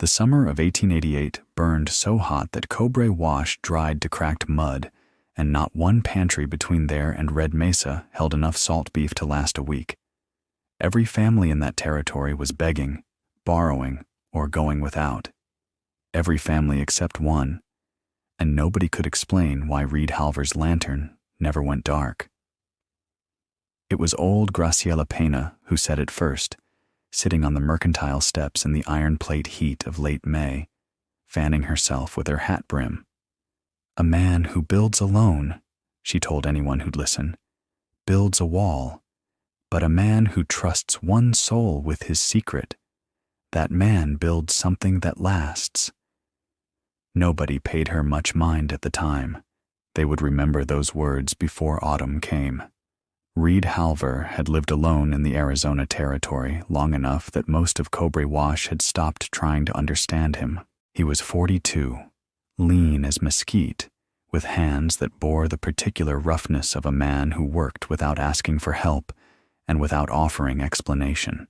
The summer of 1888 burned so hot that Cobre Wash dried to cracked mud, and not one pantry between there and Red Mesa held enough salt beef to last a week. Every family in that territory was begging, borrowing, or going without. Every family except one, and nobody could explain why Reed Halver's lantern never went dark. It was old Graciela Pena who said it first, sitting on the mercantile steps in the iron plate heat of late May, fanning herself with her hat brim. "A man who builds alone," she told anyone who'd listen, "builds a wall. But a man who trusts one soul with his secret, that man builds something that lasts." Nobody paid her much mind at the time. They would remember those words before autumn came. Reed Halver had lived alone in the Arizona territory long enough that most of Cobre Wash had stopped trying to understand him. He was 42, lean as mesquite, with hands that bore the particular roughness of a man who worked without asking for help and without offering explanation.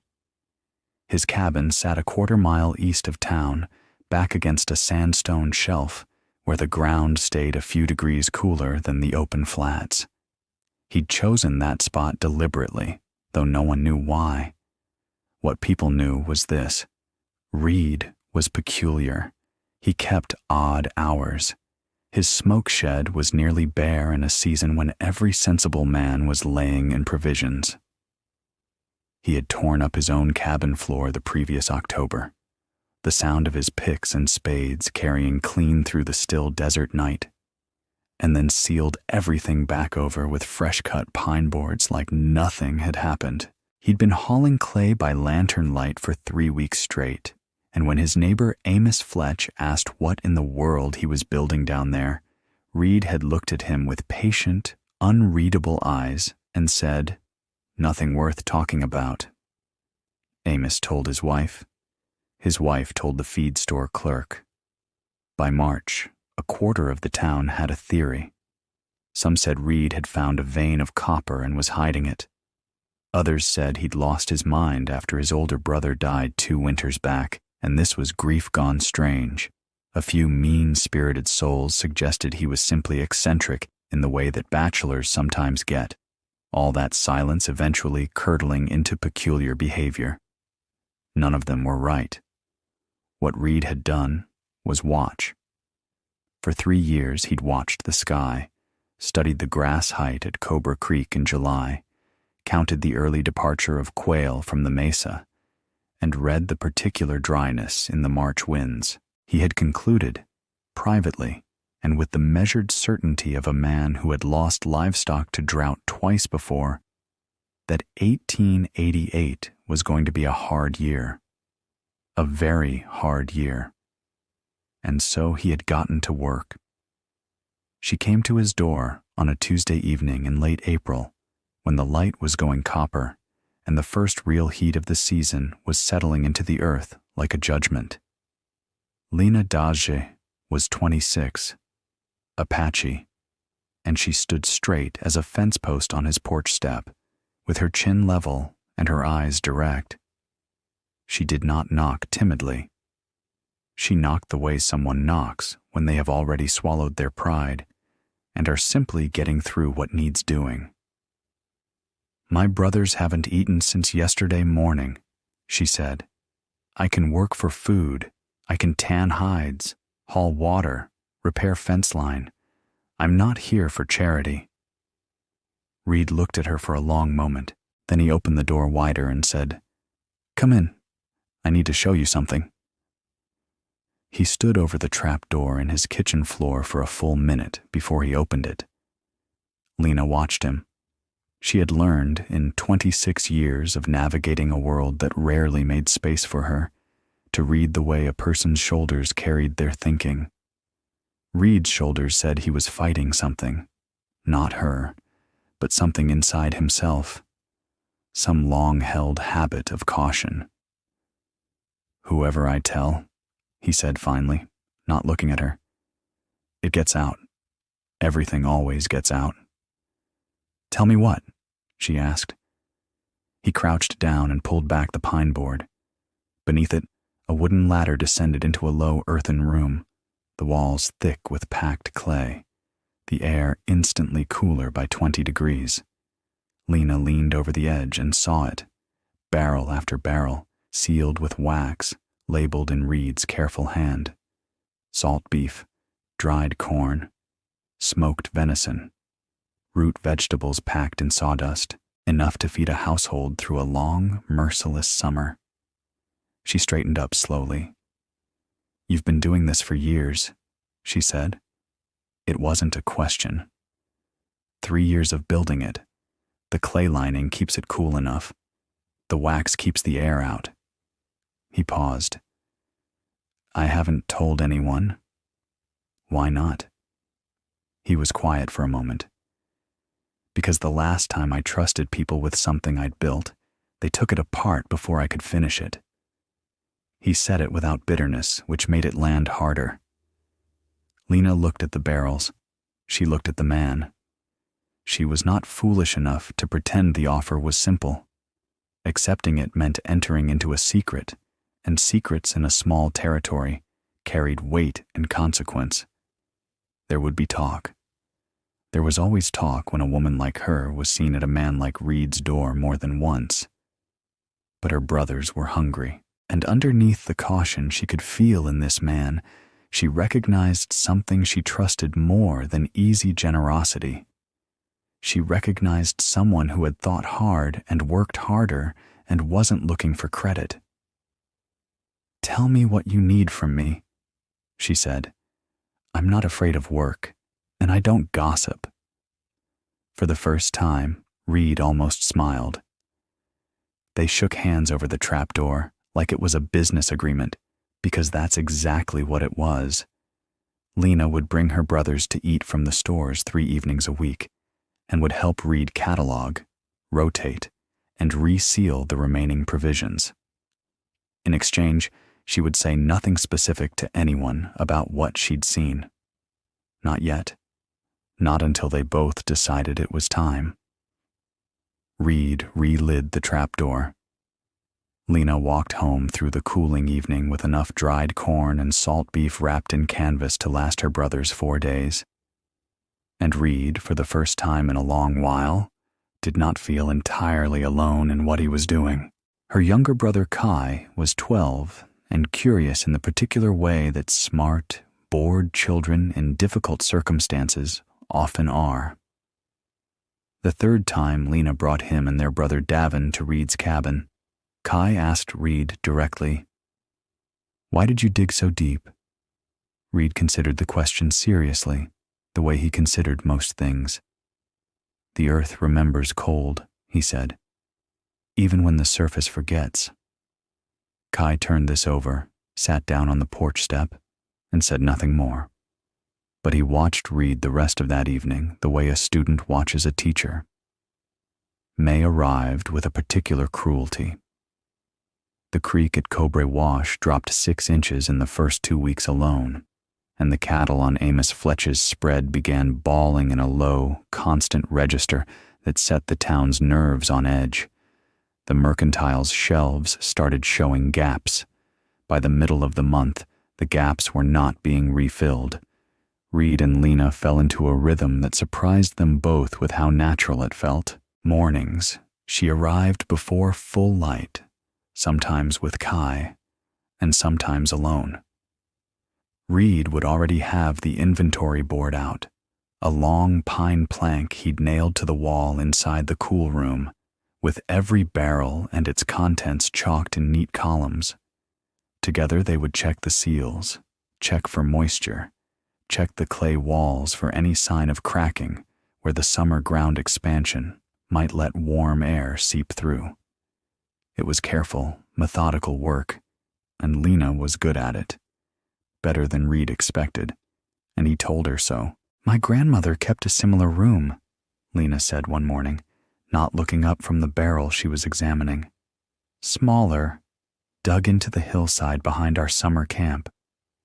His cabin sat a quarter-mile east of town, back against a sandstone shelf where the ground stayed a few degrees cooler than the open flats. He'd chosen that spot deliberately, though no one knew why. What people knew was this: Reed was peculiar. He kept odd hours. His smoke shed was nearly bare in a season when every sensible man was laying in provisions. He had torn up his own cabin floor the previous October, the sound of his picks and spades carrying clean through the still desert night, and then sealed everything back over with fresh-cut pine boards like nothing had happened. He'd been hauling clay by lantern light for 3 weeks straight, and when his neighbor Amos Fletch asked what in the world he was building down there, Reed had looked at him with patient, unreadable eyes and said, "Nothing worth talking about." Amos told his wife. His wife told the feed store clerk. By March, a quarter of the town had a theory. Some said Reed had found a vein of copper and was hiding it. Others said he'd lost his mind after his older brother died 2 winters back, and this was grief gone strange. A few mean-spirited souls suggested he was simply eccentric in the way that bachelors sometimes get, all that silence eventually curdling into peculiar behavior. None of them were right. What Reed had done was watch. For 3 years he'd watched the sky, studied the grass height at Cobra Creek in July, counted the early departure of quail from the mesa, and read the particular dryness in the March winds. He had concluded, privately, and with the measured certainty of a man who had lost livestock to drought twice before, that 1888 was going to be a hard year. A very hard year. And so he had gotten to work. She came to his door on a Tuesday evening in late April, when the light was going copper, and the first real heat of the season was settling into the earth like a judgment. Lena Dage was 26, Apache, and she stood straight as a fence post on his porch step, with her chin level and her eyes direct. She did not knock timidly. She knocked the way someone knocks when they have already swallowed their pride and are simply getting through what needs doing. "My brothers haven't eaten since yesterday morning," she said. "I can work for food. I can tan hides, haul water, repair fence line. I'm not here for charity." Reed looked at her for a long moment. Then he opened the door wider and said, "Come in. I need to show you something." He stood over the trap door in his kitchen floor for a full minute before he opened it. Lena watched him. She had learned, in 26 years of navigating a world that rarely made space for her, to read the way a person's shoulders carried their thinking. Reed's shoulders said he was fighting something, not her, but something inside himself, some long-held habit of caution. "Whoever I tell," he said finally, not looking at her, "it gets out. Everything always gets out." "Tell me what?" she asked. He crouched down and pulled back the pine board. Beneath it, A wooden ladder descended into a low earthen room, the walls thick with packed clay, the air instantly cooler by 20 degrees. Lena leaned over the edge and saw it, barrel after barrel, sealed with wax, labeled in Reed's careful hand. Salt beef, dried corn, smoked venison, root vegetables packed in sawdust, enough to feed a household through a long, merciless summer. She straightened up slowly. "You've been doing this for years," she said. It wasn't a question. 3 years of building it. The clay lining keeps it cool enough. The wax keeps the air out. He paused. "I haven't told anyone." "Why not?" He was quiet for a moment. "Because the last time I trusted people with something I'd built, they took it apart before I could finish it." He said it without bitterness, which made it land harder. Lena looked at the barrels. She looked at the man. She was not foolish enough to pretend the offer was simple. Accepting it meant entering into a secret, and secrets in a small territory carried weight and consequence. There would be talk. There was always talk when a woman like her was seen at a man like Reed's door more than once. But her brothers were hungry, and underneath the caution she could feel in this man, she recognized something she trusted more than easy generosity. She recognized someone who had thought hard and worked harder and wasn't looking for credit. "Tell me what you need from me," she said. "I'm not afraid of work, and I don't gossip." For the first time, Reed almost smiled. They shook hands over the trapdoor like it was a business agreement, because that's exactly what it was. Lena would bring her brothers to eat from the stores 3 evenings a week, and would help Reed catalog, rotate, and reseal the remaining provisions. In exchange, she would say nothing specific to anyone about what she'd seen. Not yet. Not until they both decided it was time. Reed re-lid the trapdoor. Lena walked home through the cooling evening with enough dried corn and salt beef wrapped in canvas to last her brothers 4 days. And Reed, for the first time in a long while, did not feel entirely alone in what he was doing. Her younger brother Kai was 12 and curious in the particular way that smart, bored children in difficult circumstances often are. The third time Lena brought him and their brother Davin to Reed's cabin, Kai asked Reed directly, "Why did you dig so deep?" Reed considered the question seriously, the way he considered most things. "The earth remembers cold," he said, "even when the surface forgets." Kai turned this over, sat down on the porch step, and said nothing more. But he watched Reed the rest of that evening the way a student watches a teacher. May arrived with a particular cruelty. The creek at Cobre Wash dropped 6 inches in the first 2 weeks alone, and the cattle on Amos Fletch's spread began bawling in a low, constant register that set the town's nerves on edge. The mercantile's shelves started showing gaps. By the middle of the month, the gaps were not being refilled. Reed and Lena fell into a rhythm that surprised them both with how natural it felt. Mornings, she arrived before full light, sometimes with Kai, and sometimes alone. Reed would already have the inventory board out, a long pine plank he'd nailed to the wall inside the cool room, with every barrel and its contents chalked in neat columns. Together they would check the seals, check for moisture, check the clay walls for any sign of cracking where the summer ground expansion might let warm air seep through. It was careful, methodical work, and Lena was good at it. Better than Reed expected, and he told her so. "My grandmother kept a similar room," Lena said one morning, not looking up from the barrel she was examining. "Smaller, dug into the hillside behind our summer camp.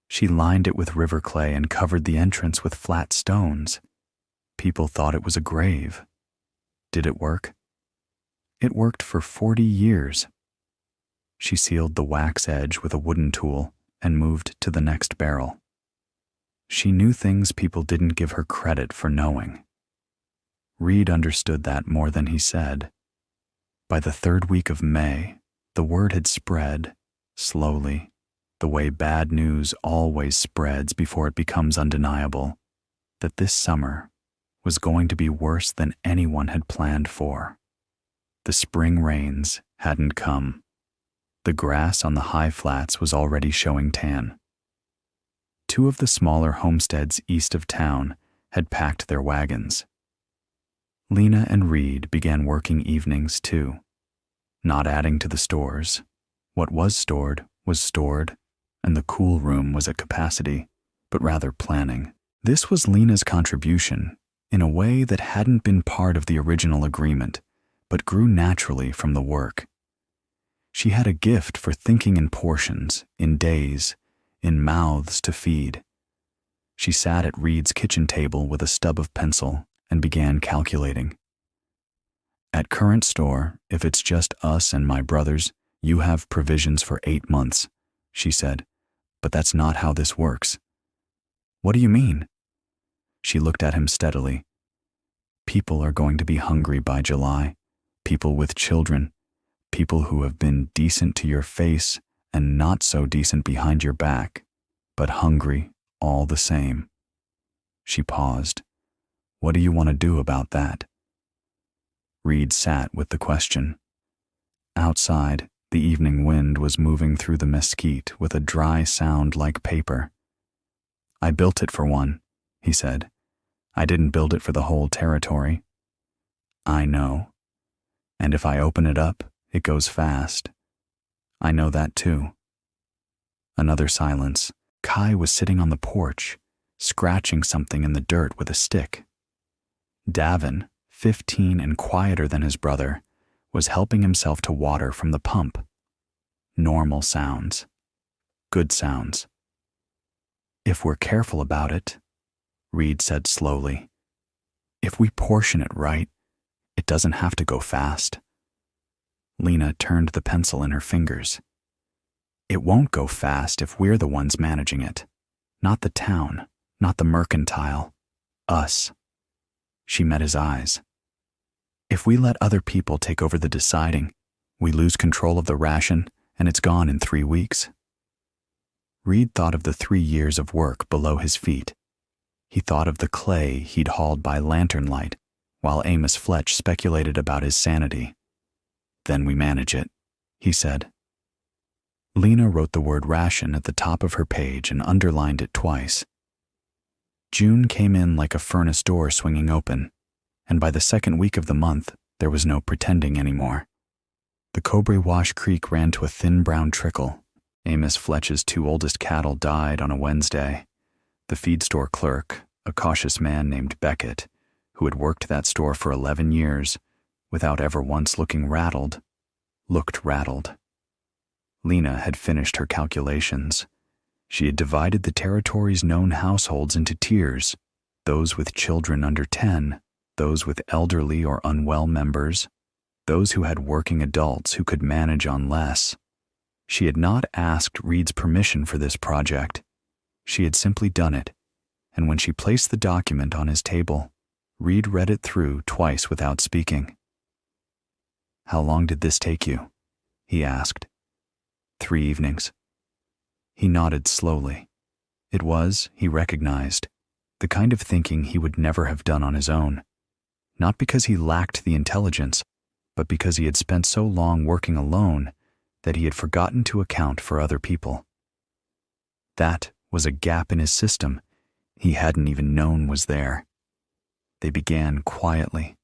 She lined it with river clay and covered the entrance with flat stones. People thought it was a grave. Did it work? It worked for 40 years. She sealed the wax edge with a wooden tool and moved to the next barrel. She knew things people didn't give her credit for knowing. Reed understood that more than he said. By the third week of May, the word had spread, slowly, the way bad news always spreads before it becomes undeniable, that this summer was going to be worse than anyone had planned for. The spring rains hadn't come. The grass on the high flats was already showing tan. 2 of the smaller homesteads east of town had packed their wagons. Lena and Reed began working evenings too, not adding to the stores. What was stored, and the cool room was at capacity, but rather planning. This was Lena's contribution in a way that hadn't been part of the original agreement, but grew naturally from the work. She had a gift for thinking in portions, in days, in mouths to feed. She sat at Reed's kitchen table with a stub of pencil and began calculating. At current store, if it's just us and my brothers, you have provisions for 8 months, she said, but that's not how this works. What do you mean? She looked at him steadily. People are going to be hungry by July, people with children, people who have been decent to your face and not so decent behind your back, but hungry all the same. She paused. What do you want to do about that? Reed sat with the question. Outside, the evening wind was moving through the mesquite with a dry sound like paper. I built it for one, he said. I didn't build it for the whole territory. I know. And if I open it up, it goes fast. I know that too. Another silence. Kai was sitting on the porch, scratching something in the dirt with a stick. Davin, 15 and quieter than his brother, was helping himself to water from the pump. Normal sounds. Good sounds. If we're careful about it, Reed said slowly, if we portion it right, it doesn't have to go fast. Lena turned the pencil in her fingers. It won't go fast if we're the ones managing it. Not the town, not the mercantile. Us. She met his eyes. If we let other people take over the deciding, we lose control of the ration and it's gone in 3 weeks. Reed thought of the 3 years of work below his feet. He thought of the clay he'd hauled by lantern light while Amos Fletch speculated about his sanity. Then we manage it, he said. Lena wrote the word ration at the top of her page and underlined it twice. June came in like a furnace door swinging open, and by the second week of the month, there was no pretending anymore. The Cobre Wash Creek ran to a thin brown trickle. Amos Fletch's 2 oldest cattle died on a Wednesday. The feed store clerk, a cautious man named Beckett, who had worked that store for 11 years, without ever once looking rattled, looked rattled. Lena had finished her calculations. She had divided the territory's known households into tiers, those with children under 10, those with elderly or unwell members, those who had working adults who could manage on less. She had not asked Reed's permission for this project. She had simply done it, and when she placed the document on his table, Reed read it through twice without speaking. How long did this take you? He asked. 3 evenings. He nodded slowly. It was, he recognized, the kind of thinking he would never have done on his own. Not because he lacked the intelligence, but because he had spent so long working alone that he had forgotten to account for other people. That was a gap in his system he hadn't even known was there. They began quietly,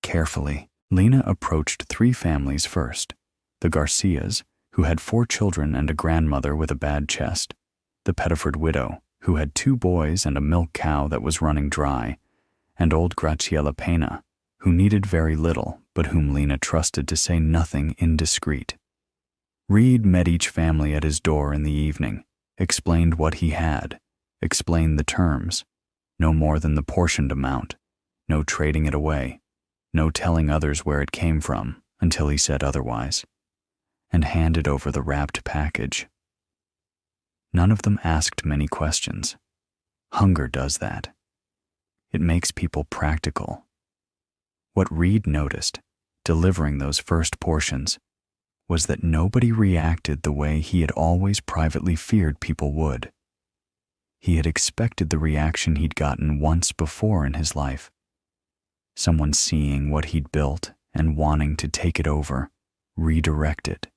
carefully. Lena approached 3 families first. The Garcias, who had 4 children and a grandmother with a bad chest. The Pettiford widow, who had 2 boys and a milk cow that was running dry. And old Graciela Pena, who needed very little, but whom Lena trusted to say nothing indiscreet. Reed met each family at his door in the evening, explained what he had, explained the terms, no more than the portioned amount, no trading it away, no telling others where it came from until he said otherwise. and handed over the wrapped package. None of them asked many questions. Hunger does that. It makes people practical. What Reed noticed, delivering those first portions, was that nobody reacted the way he had always privately feared people would. He had expected the reaction he'd gotten once before in his life. Someone seeing what he'd built and wanting to take it over, redirect it,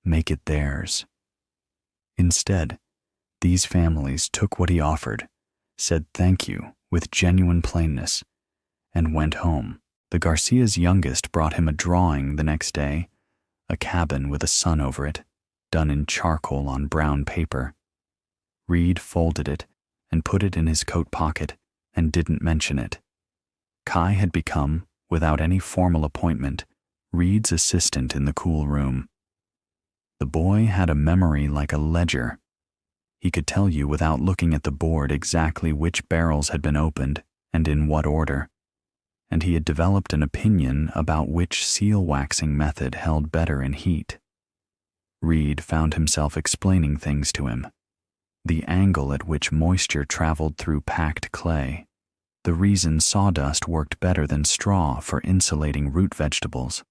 make it theirs. Instead, these families took what he offered, said thank you with genuine plainness, and went home. The Garcia's youngest brought him a drawing the next day, a cabin with a sun over it, done in charcoal on brown paper. Reed folded it and put it in his coat pocket and didn't mention it. Kai had become, without any formal appointment, Reed's assistant in the cool room. The boy had a memory like a ledger. He could tell you without looking at the board exactly which barrels had been opened and in what order, and he had developed an opinion about which seal waxing method held better in heat. Reed found himself explaining things to him. The angle at which moisture traveled through packed clay, the reason sawdust worked better than straw for insulating root vegetables,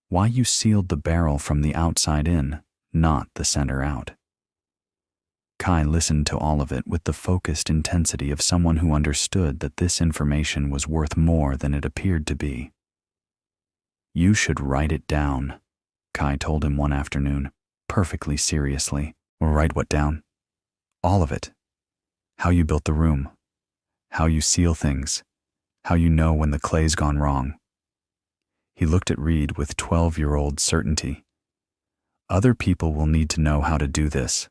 why you sealed the barrel from the outside in, not the center out. Kai listened to all of it with the focused intensity of someone who understood that this information was worth more than it appeared to be. You should write it down, Kai told him one afternoon, perfectly seriously. Write what down? All of it. How you built the room, how you seal things, how you know when the clay's gone wrong. He looked at Reed with 12-year-old certainty. Other people will need to know how to do this.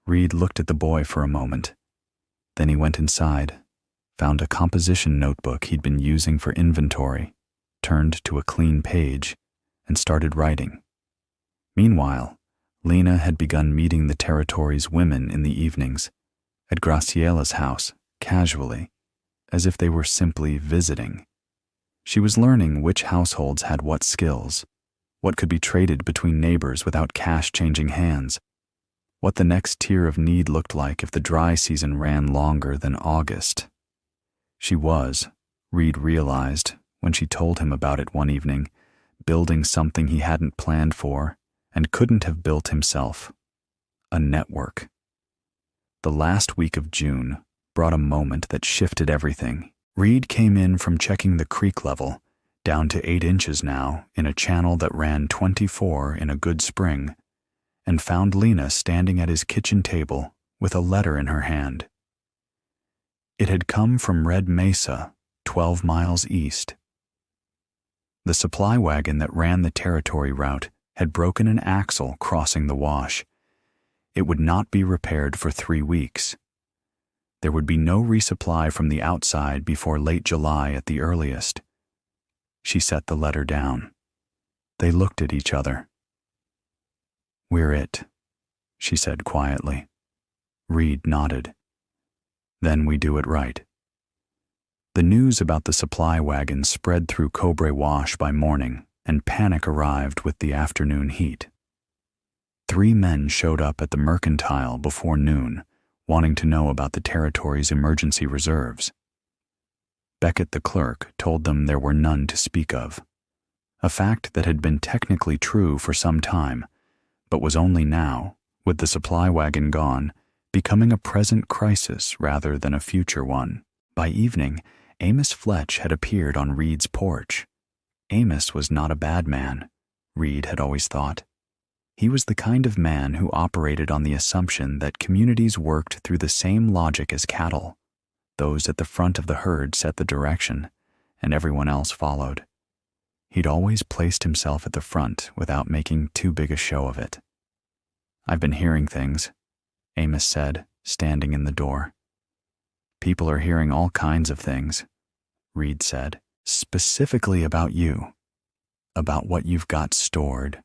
Reed looked at the boy for a moment. Then he went inside, found a composition notebook he'd been using for inventory, turned to a clean page, and started writing. Meanwhile, Lena had begun meeting the territory's women in the evenings, at Graciela's house, casually, as if they were simply visiting. She was learning which households had what skills, what could be traded between neighbors without cash changing hands, what the next tier of need looked like if the dry season ran longer than August. She was, Reed realized when she told him about it one evening, building something he hadn't planned for and couldn't have built himself. A network. The last week of June brought a moment that shifted everything. Reed came in from checking the creek level, down to 8 inches now in a channel that ran 24 in a good spring, and found Lena standing at his kitchen table with a letter in her hand. It had come from Red Mesa, 12 miles east. The supply wagon that ran the territory route had broken an axle crossing the wash. It would not be repaired for 3 weeks. There would be no resupply from the outside before late July at the earliest. She set the letter down. They looked at each other. "We're it," she said quietly. Reed nodded. "Then we do it right." The news about the supply wagon spread through Cobre Wash by morning, and panic arrived with the afternoon heat. 3 men showed up at the Mercantile before noon, wanting to know about the territory's emergency reserves. Beckett the clerk told them there were none to speak of, a fact that had been technically true for some time, but was only now, with the supply wagon gone, becoming a present crisis rather than a future one. By evening, Amos Fletch had appeared on Reed's porch. Amos was not a bad man, Reed had always thought. He was the kind of man who operated on the assumption that communities worked through the same logic as cattle. Those at the front of the herd set the direction, and everyone else followed. He'd always placed himself at the front without making too big a show of it. "I've been hearing things," Amos said, standing in the door. "People are hearing all kinds of things," Reed said, "specifically about you, about what you've got stored."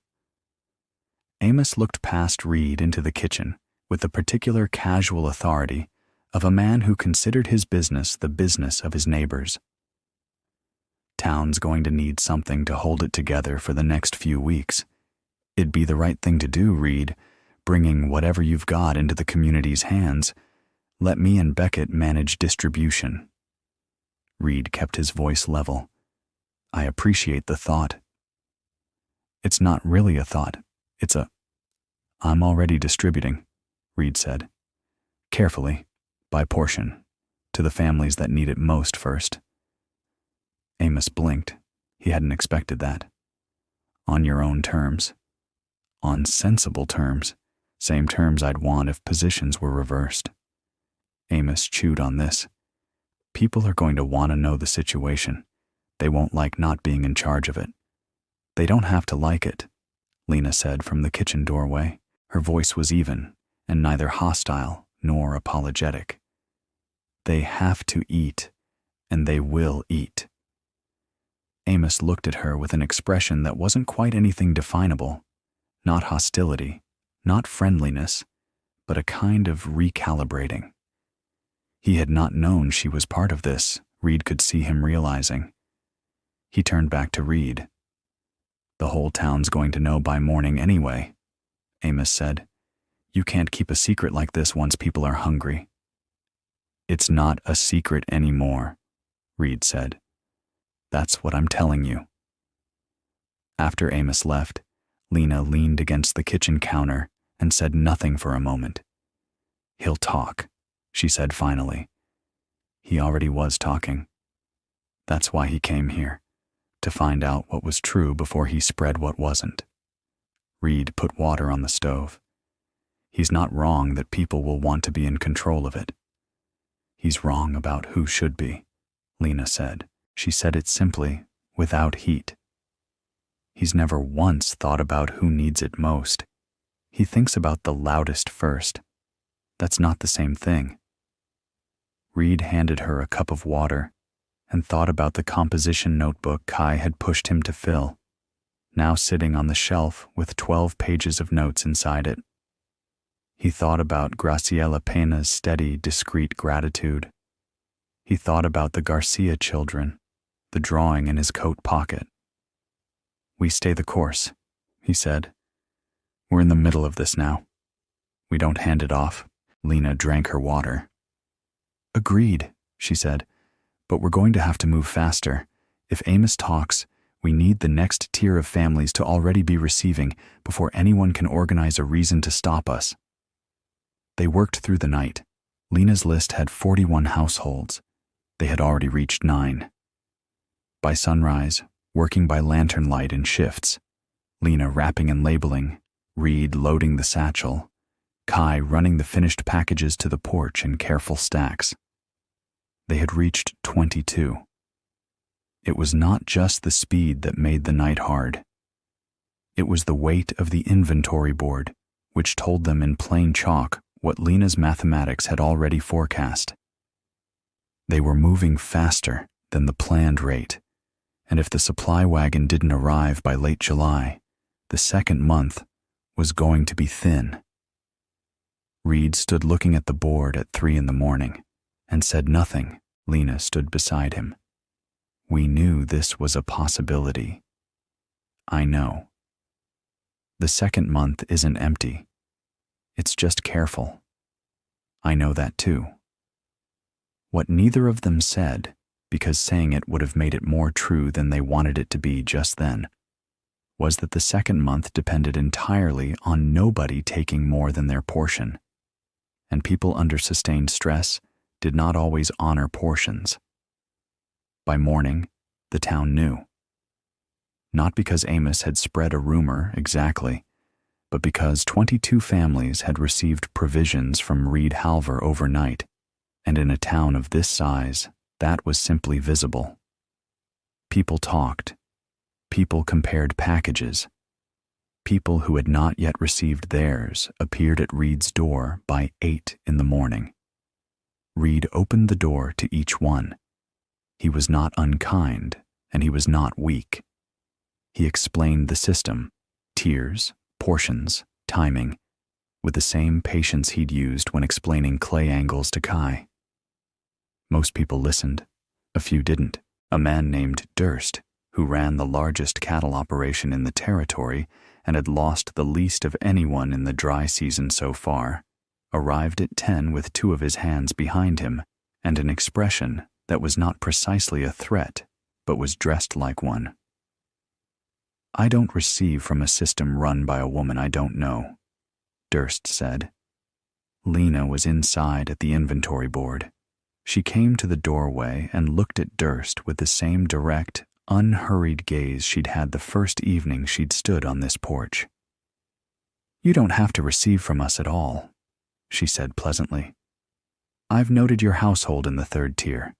Amos looked past Reed into the kitchen with the particular casual authority of a man who considered his business the business of his neighbors. "Town's going to need something to hold it together for the next few weeks. It'd be the right thing to do, Reed, bringing whatever you've got into the community's hands. Let me and Beckett manage distribution. Reed kept his voice level. I appreciate the thought. It's not really a thought. I'm already distributing, Reed said. Carefully, by portion, to the families that need it most first. Amos blinked. He hadn't expected that. On your own terms. On sensible terms. Same terms I'd want if positions were reversed. Amos chewed on this. People are going to want to know the situation. They won't like not being in charge of it. They don't have to like it, Lena said from the kitchen doorway. Her voice was even, and neither hostile nor apologetic. They have to eat, and they will eat. Amos looked at her with an expression that wasn't quite anything definable. Not hostility, not friendliness, but a kind of recalibrating. He had not known she was part of this, Reed could see him realizing. He turned back to Reed. The whole town's going to know by morning anyway, Amos said. You can't keep a secret like this once people are hungry. It's not a secret anymore, Reed said. That's what I'm telling you. After Amos left, Lena leaned against the kitchen counter and said nothing for a moment. He'll talk, she said finally. He already was talking. That's why he came here, to find out what was true before he spread what wasn't. Reed put water on the stove. He's not wrong that people will want to be in control of it. He's wrong about who should be, Lena said. She said it simply, without heat. He's never once thought about who needs it most. He thinks about the loudest first. That's not the same thing. Reed handed her a cup of water and thought about the composition notebook Kai had pushed him to fill, now sitting on the shelf with 12 pages of notes inside it. He thought about Graciela Pena's steady, discreet gratitude. He thought about the Garcia children, the drawing in his coat pocket. We stay the course, he said. We're in the middle of this now. We don't hand it off. Lena drank her water. Agreed, she said, but we're going to have to move faster. If Amos talks, we need the next tier of families to already be receiving before anyone can organize a reason to stop us. They worked through the night. Lena's list had 41 households. They had already reached 9. By sunrise, working by lantern light in shifts, Lena wrapping and labeling, Reed loading the satchel, Kai running the finished packages to the porch in careful stacks. They had reached 22. It was not just the speed that made the night hard. It was the weight of the inventory board, which told them in plain chalk what Lena's mathematics had already forecast. They were moving faster than the planned rate, and if the supply wagon didn't arrive by late July, the second month was going to be thin. Reed stood looking at the board at 3 a.m. and said nothing. Lena stood beside him. We knew this was a possibility. I know. The second month isn't empty. It's just careful. I know that too. What neither of them said, because saying it would have made it more true than they wanted it to be just then, was that the second month depended entirely on nobody taking more than their portion, and people under sustained stress did not always honor portions. By morning, the town knew. Not because Amos had spread a rumor exactly, but because 22 families had received provisions from Reed Halver overnight, and in a town of this size, that was simply visible. People talked. People compared packages. People who had not yet received theirs appeared at Reed's door by 8 a.m. Reed opened the door to each one. He was not unkind, and he was not weak. He explained the system, tiers, portions, timing, with the same patience he'd used when explaining clay angles to Kai. Most people listened. A few didn't. A man named Durst, who ran the largest cattle operation in the territory and had lost the least of anyone in the dry season so far, arrived at 10 with two of his hands behind him and an expression that was not precisely a threat, but was dressed like one. "I don't receive from a system run by a woman I don't know," Durst said. Lena was inside at the inventory board. She came to the doorway and looked at Durst with the same direct, unhurried gaze she'd had the first evening she'd stood on this porch. "You don't have to receive from us at all," she said pleasantly. "I've noted your household in the third tier.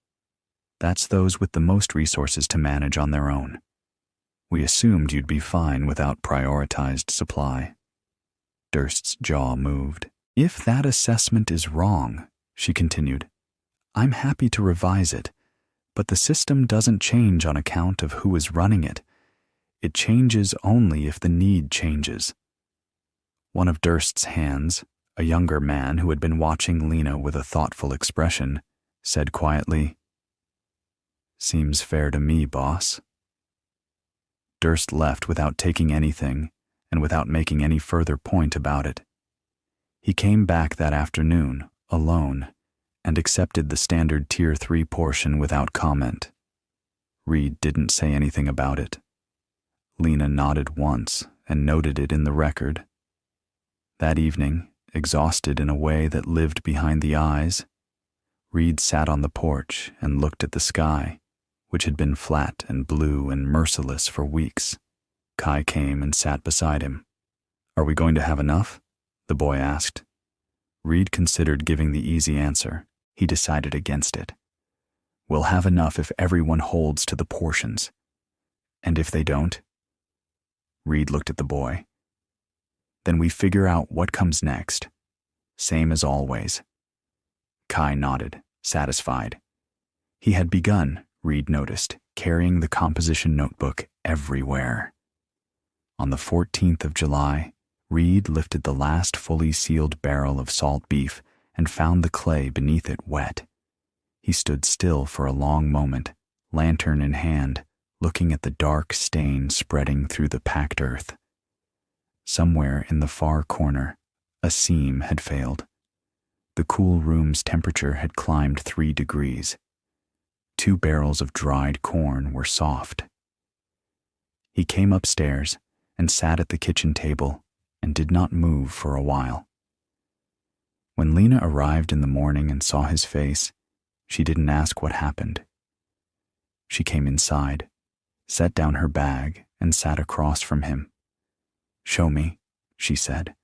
That's those with the most resources to manage on their own. We assumed you'd be fine without prioritized supply." Durst's jaw moved. "If that assessment is wrong," she continued, "I'm happy to revise it, but the system doesn't change on account of who is running it. It changes only if the need changes." One of Durst's hands, a younger man who had been watching Lena with a thoughtful expression, said quietly, "Seems fair to me, boss." Durst left without taking anything and without making any further point about it. He came back that afternoon, alone, and accepted the standard Tier 3 portion without comment. Reed didn't say anything about it. Lena nodded once and noted it in the record. That evening, exhausted in a way that lived behind the eyes, Reed sat on the porch and looked at the sky, which had been flat and blue and merciless for weeks. Kai came and sat beside him. "Are we going to have enough?" the boy asked. Reed considered giving the easy answer. He decided against it. "We'll have enough if everyone holds to the portions. And if they don't?" Reed looked at the boy. "Then we figure out what comes next. Same as always." Kai nodded, satisfied. He had begun, Reed noticed, carrying the composition notebook everywhere. On the 14th of July, Reed lifted the last fully sealed barrel of salt beef and found the clay beneath it wet. He stood still for a long moment, lantern in hand, looking at the dark stain spreading through the packed earth. Somewhere in the far corner, a seam had failed. The cool room's temperature had climbed 3 degrees. 2 barrels of dried corn were soft. He came upstairs and sat at the kitchen table and did not move for a while. When Lena arrived in the morning and saw his face, she didn't ask what happened. She came inside, set down her bag, and sat across from him. "Show me," she said.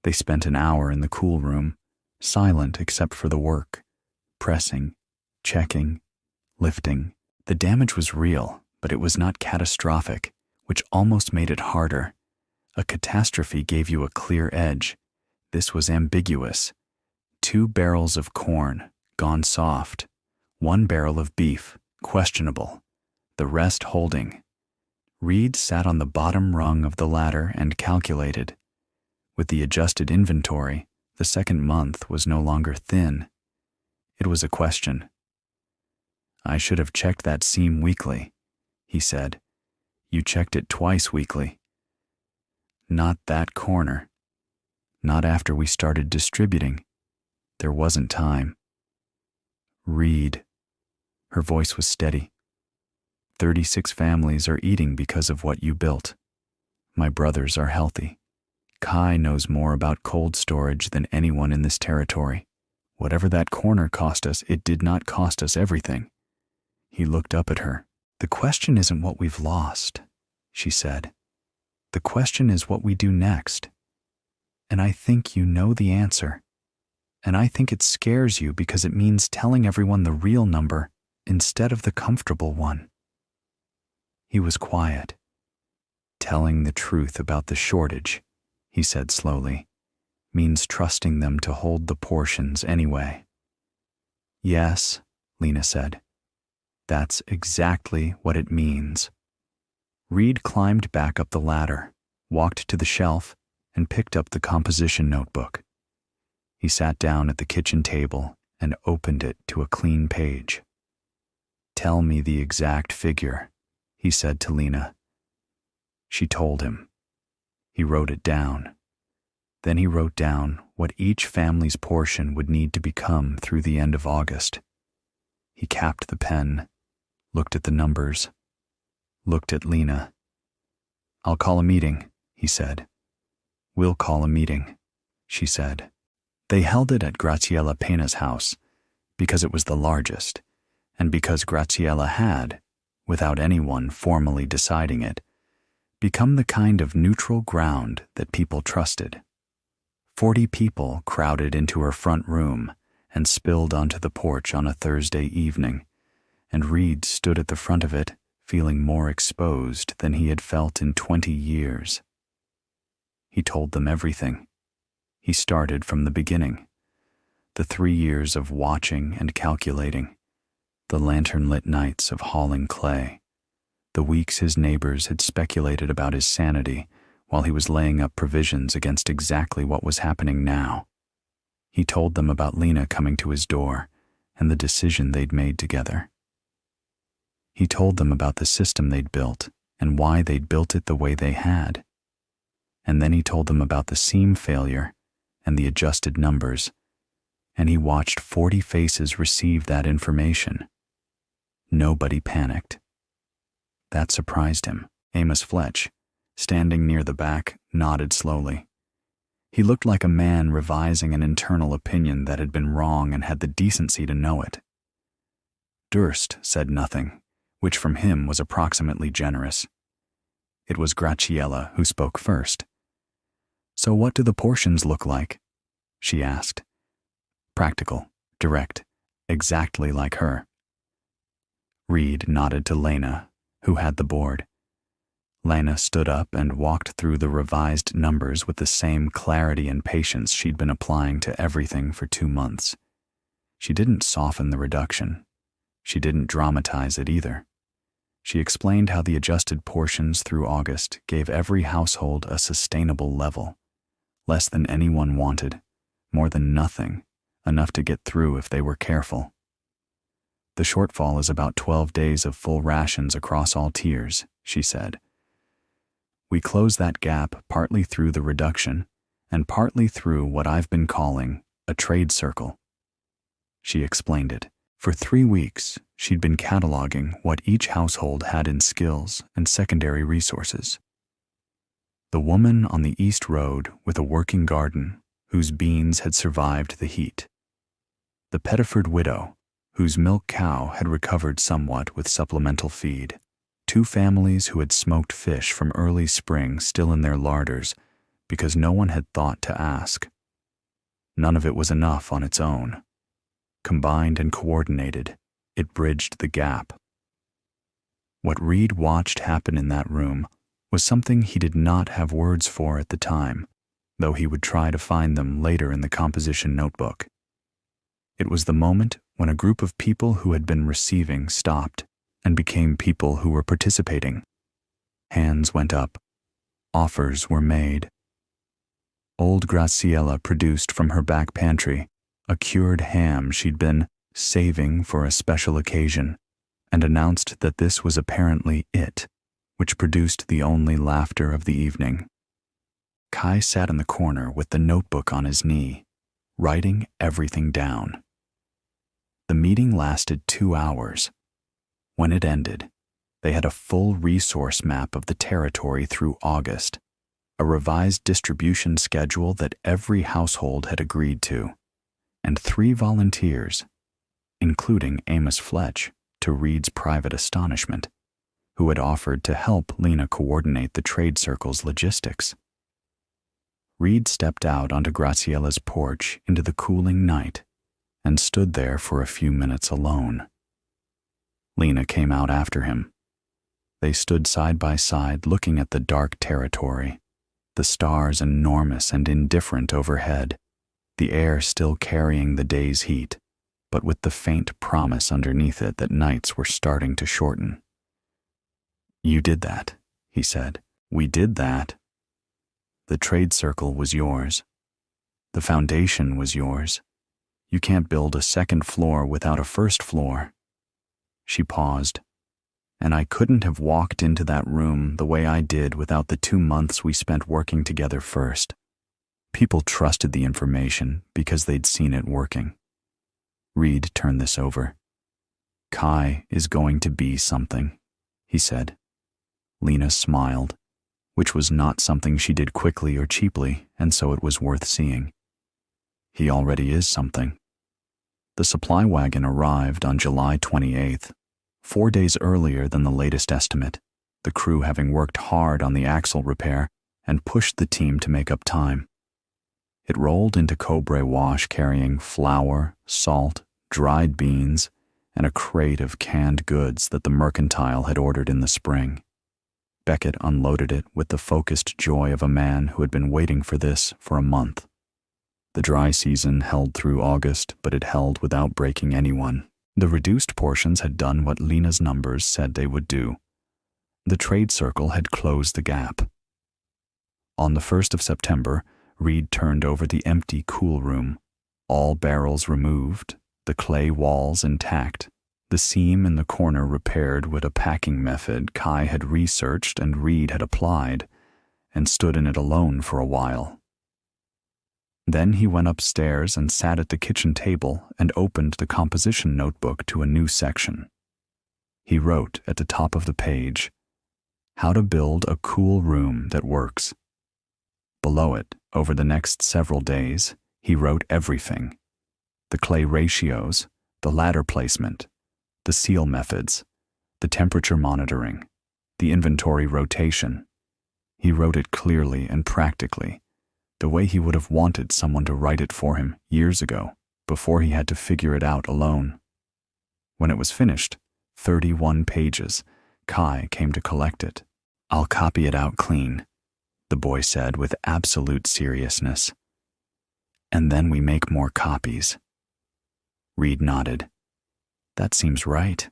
They spent an hour in the cool room, silent except for the work, pressing, checking, lifting. The damage was real, but it was not catastrophic, which almost made it harder. A catastrophe gave you a clear edge. This was ambiguous. 2 barrels of corn, gone soft. 1 barrel of beef, questionable. The rest holding. Reed sat on the bottom rung of the ladder and calculated. With the adjusted inventory, the second month was no longer thin. It was a question. "I should have checked that seam weekly," he said. "You checked it twice weekly." "Not that corner. Not after we started distributing. There wasn't time." "Reed." Her voice was steady. 36 families are eating because of what you built. My brothers are healthy. Kai knows more about cold storage than anyone in this territory. Whatever that corner cost us, it did not cost us everything." He looked up at her. "The question isn't what we've lost," she said. "The question is what we do next. And I think you know the answer. And I think it scares you because it means telling everyone the real number instead of the comfortable one." He was quiet. "Telling the truth about the shortage," he said slowly, "means trusting them to hold the portions anyway." "Yes," Lena said. "That's exactly what it means." Reed climbed back up the ladder, walked to the shelf, and picked up the composition notebook. He sat down at the kitchen table and opened it to a clean page. "Tell me the exact figure," he said to Lena. She told him. He wrote it down. Then he wrote down what each family's portion would need to become through the end of August. He capped the pen, looked at the numbers, looked at Lena. "I'll call a meeting," he said. "We'll call a meeting," she said. They held it at Graziella Pena's house because it was the largest, and because Graziella had, without anyone formally deciding it, become the kind of neutral ground that people trusted. 40 people crowded into her front room and spilled onto the porch on a Thursday evening, and Reed stood at the front of it, feeling more exposed than he had felt in 20 years. He told them everything. He started from the beginning. The 3 years of watching and calculating, the lantern-lit nights of hauling clay, the weeks his neighbors had speculated about his sanity while he was laying up provisions against exactly what was happening now. He told them about Lena coming to his door and the decision they'd made together. He told them about the system they'd built and why they'd built it the way they had. And then he told them about the seam failure and the adjusted numbers, and he watched 40 faces receive that information. Nobody panicked. That surprised him. Amos Fletch, standing near the back, nodded slowly. He looked like a man revising an internal opinion that had been wrong and had the decency to know it. Durst said nothing, which from him was approximately generous. It was Graziella who spoke first. "So what do the portions look like?" she asked. Practical, direct, exactly like her. Reed nodded to Lena, who had the board. Lena stood up and walked through the revised numbers with the same clarity and patience she'd been applying to everything for 2 months. She didn't soften the reduction. She didn't dramatize it either. She explained how the adjusted portions through August gave every household a sustainable level, less than anyone wanted, more than nothing, enough to get through if they were careful. The shortfall is about 12 days of full rations across all tiers, she said. We close that gap partly through the reduction and partly through what I've been calling a trade circle. She explained it. For 3 weeks, she'd been cataloging what each household had in skills and secondary resources. The woman on the East Road with a working garden, whose beans had survived the heat. The Pettiford widow, whose milk cow had recovered somewhat with supplemental feed. 2 families who had smoked fish from early spring still in their larders because no one had thought to ask. None of it was enough on its own. Combined and coordinated, it bridged the gap. What Reed watched happen in that room was something he did not have words for at the time, though he would try to find them later in the composition notebook. It was the moment when a group of people who had been receiving stopped and became people who were participating. Hands went up. Offers were made. Old Graziella produced from her back pantry a cured ham she'd been saving for a special occasion, and announced that this was apparently it, which produced the only laughter of the evening. Kai sat in the corner with the notebook on his knee, writing everything down. The meeting lasted 2 hours. When it ended, they had a full resource map of the territory through August, a revised distribution schedule that every household had agreed to, and 3 volunteers, including Amos Fletch, to Reed's private astonishment, who had offered to help Lena coordinate the trade circle's logistics. Reed stepped out onto Graziella's porch into the cooling night and stood there for a few minutes alone. Lena came out after him. They stood side by side looking at the dark territory, the stars enormous and indifferent overhead, the air still carrying the day's heat, but with the faint promise underneath it that nights were starting to shorten. "You did that," he said. "We did that. The trade circle was yours. The foundation was yours. You can't build a second floor without a first floor." She paused, and I couldn't have walked into that room the way I did without the 2 months we spent working together first. People trusted the information because they'd seen it working. Reed turned this over. Kai is going to be something, he said. Lena smiled, which was not something she did quickly or cheaply, and so it was worth seeing. He already is something. The supply wagon arrived on July 28th, 4 days earlier than the latest estimate, the crew having worked hard on the axle repair and pushed the team to make up time. It rolled into Cobra Wash carrying flour, salt, dried beans, and a crate of canned goods that the mercantile had ordered in the spring. Beckett unloaded it with the focused joy of a man who had been waiting for this for a month. The dry season held through August, but it held without breaking anyone. The reduced portions had done what Lena's numbers said they would do. The trade circle had closed the gap. On the 1st of September, Reed turned over the empty cool room, all barrels removed, the clay walls intact, the seam in the corner repaired with a packing method Kai had researched and Reed had applied, and stood in it alone for a while. Then he went upstairs and sat at the kitchen table and opened the composition notebook to a new section. He wrote at the top of the page, "How to build a cool room that works." Below it, over the next several days, he wrote everything: the clay ratios, the ladder placement, the seal methods, the temperature monitoring, the inventory rotation. He wrote it clearly and practically, the way he would have wanted someone to write it for him years ago, before he had to figure it out alone. When it was finished, 31 pages, Kai came to collect it. "I'll copy it out clean," the boy said with absolute seriousness. "And then we make more copies." Reed nodded. "That seems right."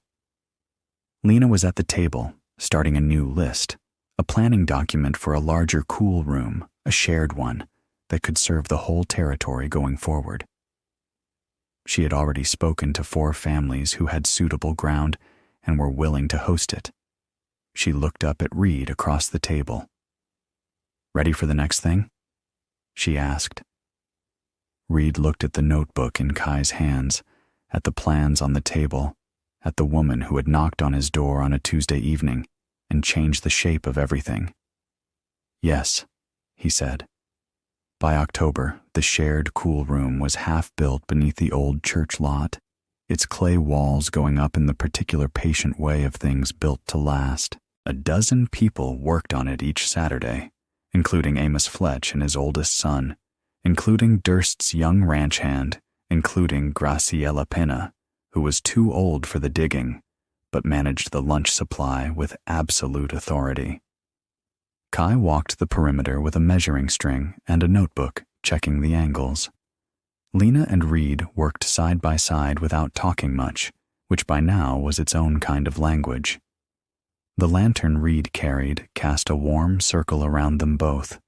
Lena was at the table, starting a new list, a planning document for a larger cool room, a shared one, that could serve the whole territory going forward. She had already spoken to 4 families who had suitable ground and were willing to host it. She looked up at Reed across the table. "Ready for the next thing?" she asked. Reed looked at the notebook in Kai's hands, at the plans on the table, at the woman who had knocked on his door on a Tuesday evening and changed the shape of everything. "Yes," he said. By October, the shared cool room was half built beneath the old church lot, its clay walls going up in the particular patient way of things built to last. 12 people worked on it each Saturday, including Amos Fletch and his oldest son, including Durst's young ranch hand, including Graciela Pena, who was too old for the digging, but managed the lunch supply with absolute authority. Kai walked the perimeter with a measuring string and a notebook, checking the angles. Lena and Reed worked side by side without talking much, which by now was its own kind of language. The lantern Reed carried cast a warm circle around them both,